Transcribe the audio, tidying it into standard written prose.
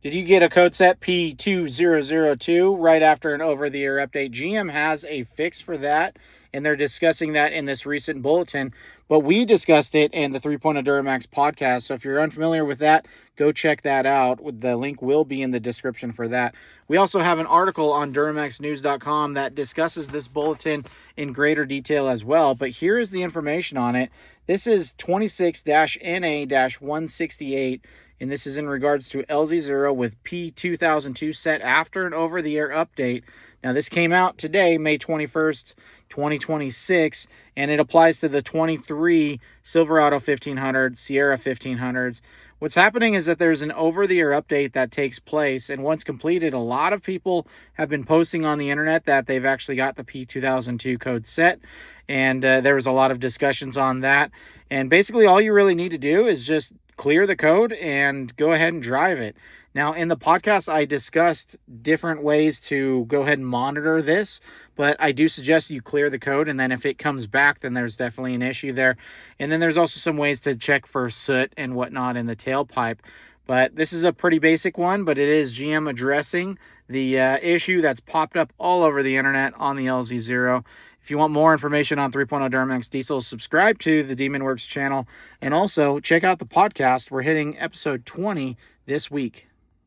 Did you get a code set P2002 right after an over-the-air update? GM has a fix for that, and they're discussing that in this recent bulletin. But we discussed it in the 3.0 Duramax podcast. So if you're unfamiliar with that, go check that out. The link will be in the description for that. We also have an article on DuramaxNews.com that discusses this bulletin in greater detail as well. But here is the information on it. This is 26-NA-168. And this is in regards to LZ0 with P2002 set after an over-the-air update. Now, this came out today, May 21st, 2026, and it applies to the 23 Silverado 1500, Sierra 1500s. What's happening is that there's an over-the-air update that takes place, and once completed, a lot of people have been posting on the internet that they've actually got the P2002 code set, and there was a lot of discussions on that. And basically, all you really need to do is just clear the code and go ahead and drive it. Now, in the podcast, I discussed different ways to go ahead and monitor this, but I do suggest you clear the code, and then if it comes back, then there's definitely an issue there. And then there's also some ways to check for soot and whatnot in the tailpipe. But this is a pretty basic one, but it is GM addressing the issue that's popped up all over the internet on the LZ0. If you want more information on 3.0 Duramax diesel, subscribe to the Demon Works channel, and also check out the podcast. We're hitting episode 20 this week.